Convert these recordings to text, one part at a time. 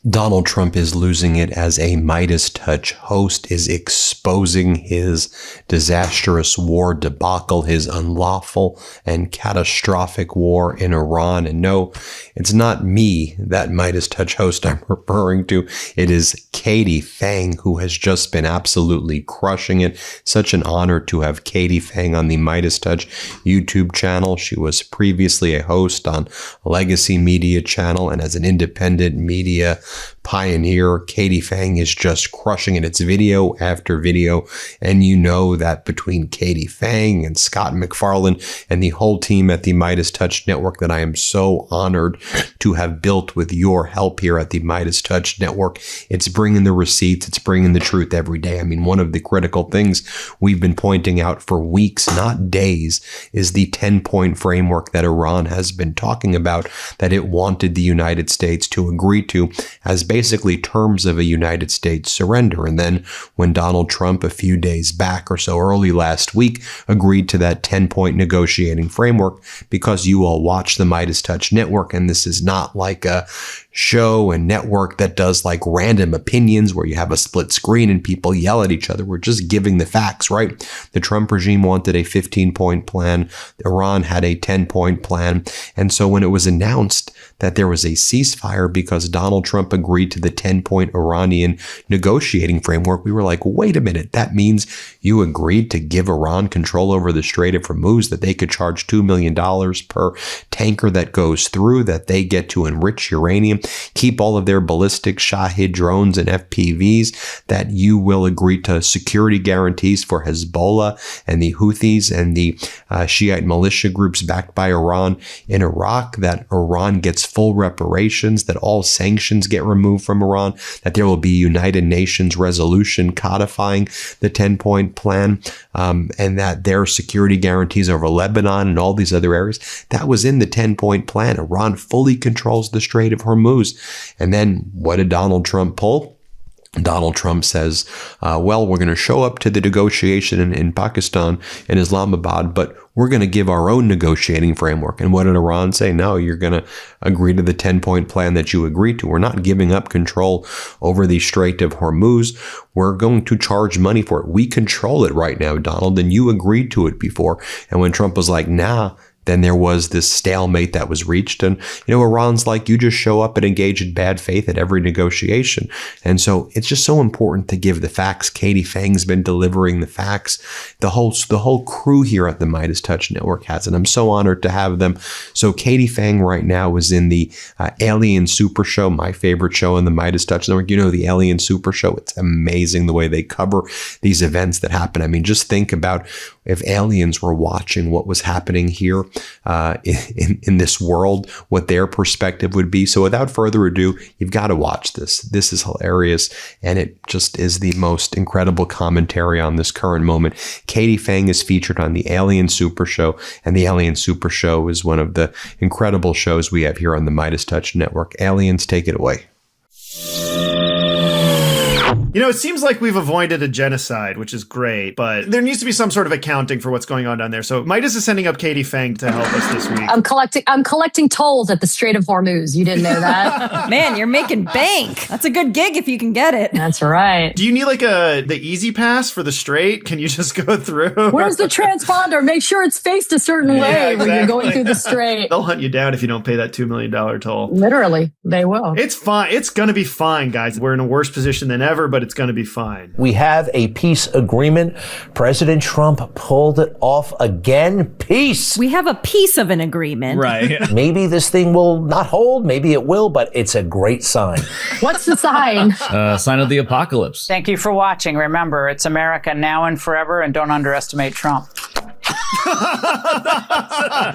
Donald Trump is losing it as a MeidasTouch host is exposing his disastrous war debacle, his unlawful and catastrophic war in Iran. And no, it's not me, that MeidasTouch host I'm referring to. It is Katie Phang, who has just been absolutely crushing it. Such an honor to have Katie Phang on the MeidasTouch YouTube channel. She was previously a host on Legacy Media channel, and as an independent media pioneer, Katie Phang is just crushing it. It's video after video, and you know that between Katie Phang and Scott McFarlane and the whole team at the MeidasTouch Network that I am so honored to have built with your help here at the MeidasTouch Network, it's bringing the receipts, it's bringing the truth every day. I mean, one of the critical things we've been pointing out for weeks, not days, is the 10-point framework that Iran has been talking about, that it wanted the United States to agree to as basically terms of a United States surrender. And then when Donald Trump, a few days back or so, early last week, agreed to that 10-point negotiating framework, because you all watch the MeidasTouch Network, and this is not like a show and network that does like random opinions where you have a split screen and people yell at each other. We're just giving the facts, right? The Trump regime wanted a 15-point plan. Iran had a 10-point plan. And so when it was announced that there was a ceasefire because Donald Trump agreed to the 10-point Iranian negotiating framework, we were like, wait a minute, that means you agreed to give Iran control over the Strait of Hormuz, that they could charge $2 million per tanker that goes through, that they get to enrich uranium, keep all of their ballistic Shahid drones and FPVs, that you will agree to security guarantees for Hezbollah and the Houthis and the Shiite militia groups backed by Iran in Iraq, that Iran gets full reparations, that all sanctions get removed from Iran, that there will be United Nations resolution codifying the 10-point plan, and that their security guarantees over Lebanon and all these other areas, that was in the 10-point plan. Iran fully controls the Strait of Hormuz. And then what did Donald Trump pull? Donald Trump says, well, we're going to show up to the negotiation in Pakistan, in Islamabad, but we're going to give our own negotiating framework. And what did Iran say? No, you're going to agree to the 10-point plan that you agreed to. We're not giving up control over the Strait of Hormuz. We're going to charge money for it. We control it right now, Donald, and you agreed to it before. And when Trump was like, nah, then there was this stalemate that was reached. And, you know, Iran's like, you just show up and engage in bad faith at every negotiation. And so it's just so important to give the facts. Katie Phang's been delivering the facts. The whole crew here at the MeidasTouch Network has it. I'm so honored to have them. So Katie Phang right now is in the Alien Super Show, my favorite show in the MeidasTouch Network. You know, the Alien Super Show, it's amazing the way they cover these events that happen. I mean, just think about if aliens were watching what was happening here in this world, what their perspective would be. So without further ado, you've got to watch this. This is hilarious, and it just is the most incredible commentary on this current moment. Katie Phang is featured on the Alien Super Show, and the Alien Super Show is one of the incredible shows we have here on the MeidasTouch Network. Aliens, take it away. You know, it seems like we've avoided a genocide, which is great, but there needs to be some sort of accounting for what's going on down there. So Meidas is sending up Katie Phang to help us this week. I'm collecting tolls at the Strait of Hormuz. You didn't know that? Man, you're making bank. That's a good gig if you can get it. That's right. Do you need like the easy pass for the Strait? Can you just go through? Where's the transponder? Make sure it's faced a certain way when you're going through the Strait. They'll hunt you down if you don't pay that $2 million toll. Literally, they will. It's fine. It's going to be fine, guys. We're in a worse position than ever, but it's going to be fine. We have a peace agreement. President Trump pulled it off again. Peace. We have a piece of an agreement. Right. Maybe this thing will not hold. Maybe it will, but it's a great sign. What's the sign? Sign of the apocalypse. Thank you for watching. Remember, it's America now and forever, and don't underestimate Trump.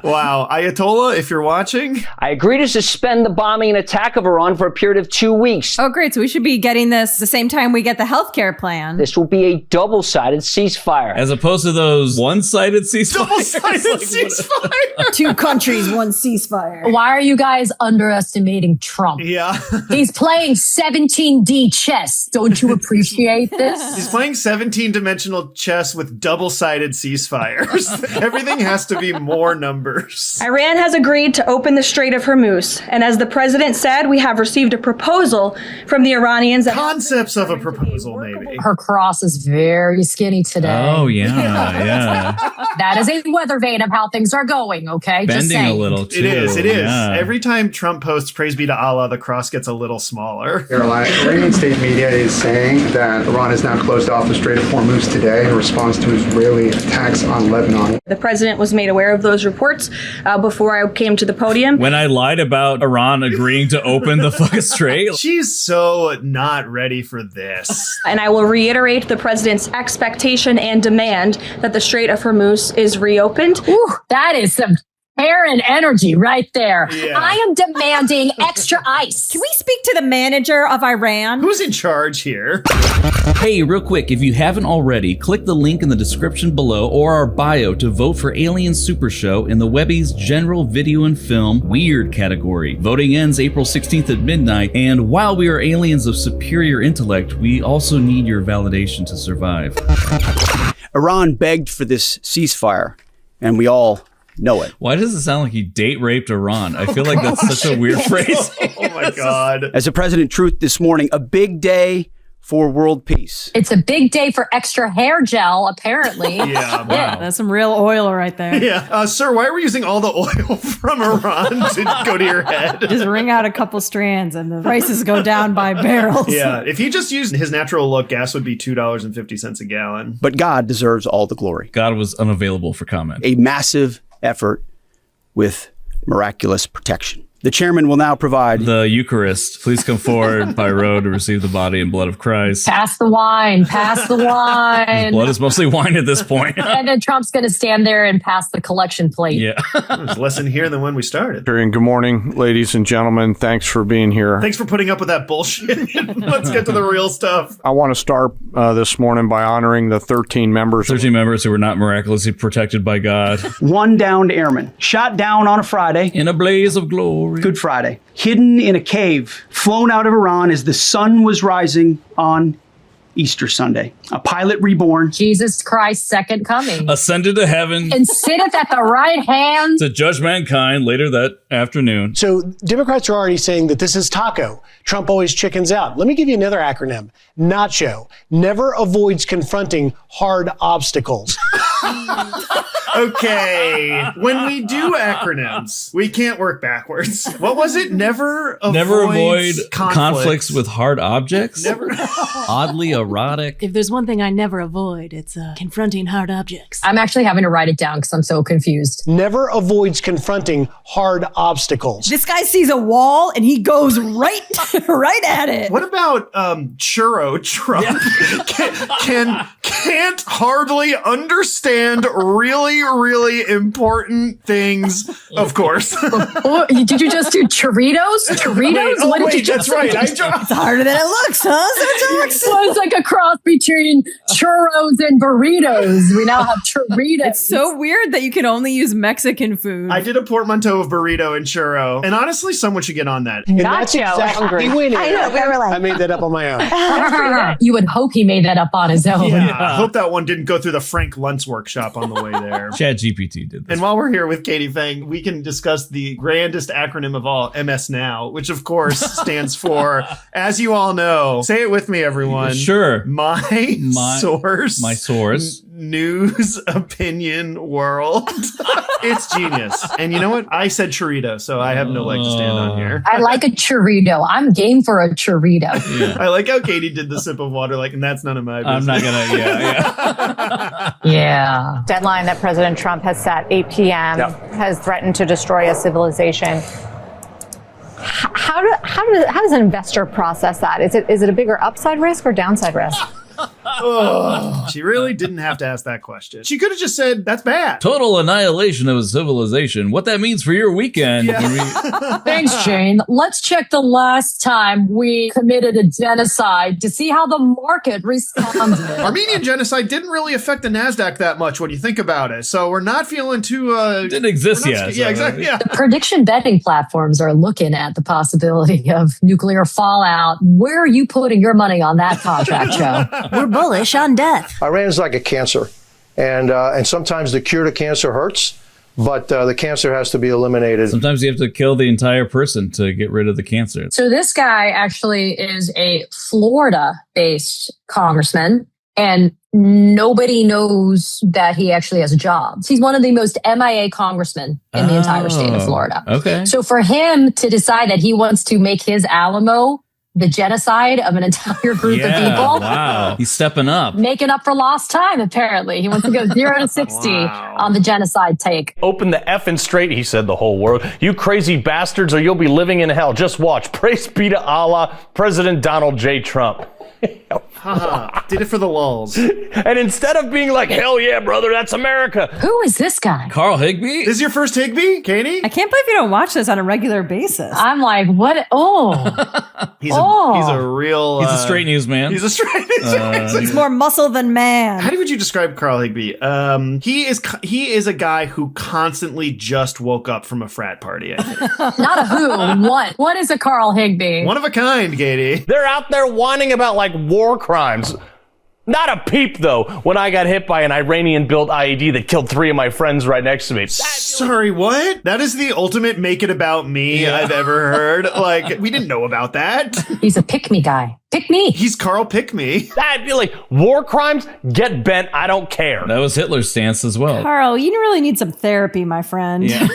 Wow. Ayatollah, if you're watching. I agree to suspend the bombing and attack of Iran for a period of 2 weeks. Oh, great. So we should be getting this the same time we get the healthcare plan. This will be a double-sided ceasefire. As opposed to those one-sided ceasefires. Double-sided ceasefire. 2 countries, 1 ceasefire. Why are you guys underestimating Trump? Yeah. He's playing 17D chess. Don't you appreciate this? He's playing 17-dimensional chess with double-sided ceasefires. Everything has to be more numbers. Iran has agreed to open the Strait of Hormuz. And as the president said, we have received a proposal from the Iranians. That Concepts of a proposal, maybe. Her cross is very skinny today. Oh, yeah. That is a weather vane of how things are going, okay? Just Bending a saying. little, too. It is. Yeah. Every time Trump posts praise be to Allah, the cross gets a little smaller. Caroline, Iranian state media is saying that Iran has now closed off the Strait of Hormuz today in response to Israeli attacks on Lebanon. The president was made aware of those reports before I came to the podium. When I lied about Iran agreeing to open the fucking strait. She's so not ready for this. And I will reiterate the president's expectation and demand that the Strait of Hormuz is reopened. Ooh, that is some Karen energy right there. Yeah. I am demanding extra ice. Can we speak to the manager of Iran? Who's in charge here? Hey, real quick, if you haven't already, click the link in the description below or our bio to vote for Alien Super Show in the Webby's General Video and Film Weird category. Voting ends April 16th at midnight, and while we are aliens of superior intellect, we also need your validation to survive. Iran begged for this ceasefire, and we all know it. Why does it sound like he date raped Iran? I feel like that's such a weird phrase. Oh my God. As a President Truth this morning, a big day for world peace. It's a big day for extra hair gel, apparently. Yeah, wow. That's some real oil right there. Yeah. Sir, why are we using all the oil from Iran to go to your head? Just wring out a couple strands and the prices go down by barrels. Yeah. If he just used his natural look, gas would be $2.50 a gallon. But God deserves all the glory. God was unavailable for comment. A massive effort with miraculous protection. The chairman will now provide the Eucharist. Please come forward by road to receive the body and blood of Christ. Pass the wine. Pass the wine. Blood is mostly wine at this point. And then Trump's going to stand there and pass the collection plate. Yeah. There's less in here than when we started. And good morning, ladies and gentlemen. Thanks for being here. Thanks for putting up with that bullshit. Let's get to the real stuff. I want to start this morning by honoring the 13 members. 13 members who were not miraculously protected by God. One downed airman, shot down on a Friday. In a blaze of glory. Good Friday. Hidden in a cave, flown out of Iran as the sun was rising on Easter Sunday. A pilot reborn. Jesus Christ's second coming. Ascended to heaven. And sitteth at the right hand. To judge mankind later that afternoon. So Democrats are already saying that this is taco. Trump always chickens out. Let me give you another acronym. NACHO. Never avoids confronting hard obstacles. Okay. When we do acronyms, we can't work backwards. What was it? Never avoid conflicts with hard objects? Never. Oddly erotic. If there's one thing I never avoid, it's confronting hard objects. I'm actually having to write it down because I'm so confused. Never avoids confronting hard obstacles. This guy sees a wall and he goes right at it. What about churro Trump? Yeah. Can't hardly understand really important things, of course. Did you just do Churritos? Churritos? What did you just That's right. It's harder than it looks, huh? It was like a cross between churros and burritos. We now have Churritos. It's so weird that you can only use Mexican food. I did a portmanteau of burrito and churro. And honestly, someone should get on that. And that's exactly winning. I know, we were like, I made that up on my own. You would hope he made that up on his own. Yeah. I hope that one didn't go through the Frank Luntz workshop on the way there. ChatGPT did this. And while we're here with Katie Phang, we can discuss the grandest acronym of all, MS Now, which of course stands for, as you all know, say it with me, everyone. Sure. My source. My source. News opinion world. It's genius. And you know what? I said churrito, so I have no leg to stand on here. I like a churrito. I'm game for a churrito. Yeah. I like how Katie did the sip of water, like, and that's none of my business. I'm not gonna, Yeah. Deadline that President Trump has set, 8 p.m., has threatened to destroy a civilization. How does an investor process that? Is it a bigger upside risk or downside risk? Oh, she really didn't have to ask that question. She could have just said, that's bad. Total annihilation of a civilization. What that means for your weekend. Yeah. Thanks, Jane. Let's check the last time we committed a genocide to see how the market responded. Armenian genocide didn't really affect the NASDAQ that much when you think about it. So we're not feeling too... didn't exist yet. Yeah, exactly. Yeah. The prediction betting platforms are looking at the possibility of nuclear fallout. Where are you putting your money on that contract, Joe? We're bullish on death. Iran's like a cancer. And sometimes the cure to cancer hurts, but the cancer has to be eliminated. Sometimes you have to kill the entire person to get rid of the cancer. So this guy actually is a Florida-based congressman, and nobody knows that he actually has a job. He's one of the most MIA congressmen in the entire state of Florida. Okay. So for him to decide that he wants to make his Alamo the genocide of an entire group of people. Wow. He's stepping up. Making up for lost time, apparently. He wants to go 0 to 60 on the genocide take. Open the effing strait, he said, the whole world. You crazy bastards, or you'll be living in hell. Just watch. Praise be to Allah, President Donald J. Trump. Did it for the lulz. And instead of being like, hell yeah, brother, that's America. Who is this guy? Carl Higbie? This is your first Higbie, Katie? I can't believe you don't watch this on a regular basis. I'm like, what? He's a real... He's a straight news man. He's a straight news man. He's more muscle than man. How would you describe Carl Higbie? He is a guy who constantly just woke up from a frat party, I think. Not a who. What is a Carl Higbie? One of a kind, Katie. They're out there whining about like war crimes. Not a peep, though, when I got hit by an Iranian-built IED that killed 3 of my friends right next to me. Sorry, what? That is the ultimate make it about me I've ever heard. Like, we didn't know about that. He's a pick-me guy. Pick me. He's Carl Pick Me. That'd be like, war crimes? Get bent, I don't care. That was Hitler's stance as well. Carl, you really need some therapy, my friend. Yeah.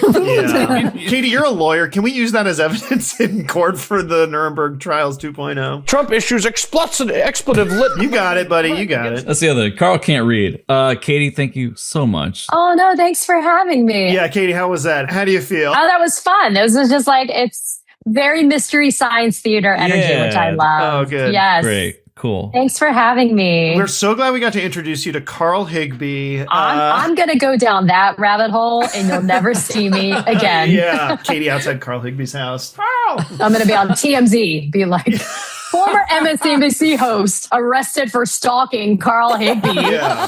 Katie, you're a lawyer. Can we use that as evidence in court for the Nuremberg Trials 2.0? Trump issues expletive lit. You got it, buddy. You got it. That's the other. Carl can't read. Katie, thank you so much. Oh, no, thanks for having me. Yeah, Katie, how was that? How do you feel? Oh, that was fun. It was just like, it's very mystery science theater energy, which I love. Oh, good. Yes. Great. Cool. Thanks for having me. We're so glad we got to introduce you to Carl Higbie. I'm going to go down that rabbit hole and you'll never see me again. Yeah. Katie outside Carl Higbie's house. I'm going to be on TMZ, be like, former MSNBC host arrested for stalking Carl Higbie. Yeah.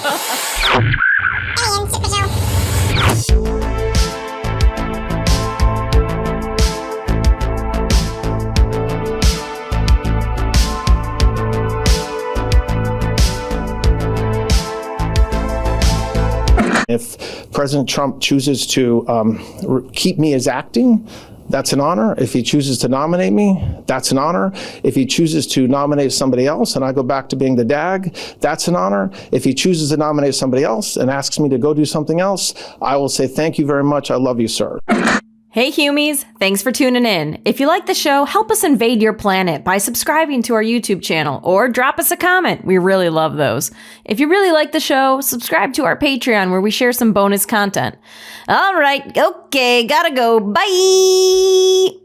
If President Trump chooses to keep me as acting, that's an honor. If he chooses to nominate me, that's an honor. If he chooses to nominate somebody else and I go back to being the DAG, that's an honor. If he chooses to nominate somebody else and asks me to go do something else, I will say thank you very much. I love you, sir. Hey Humies, thanks for tuning in. If you like the show, help us invade your planet by subscribing to our YouTube channel or drop us a comment. We really love those. If you really like the show, subscribe to our Patreon where we share some bonus content. All right, okay, gotta go. Bye!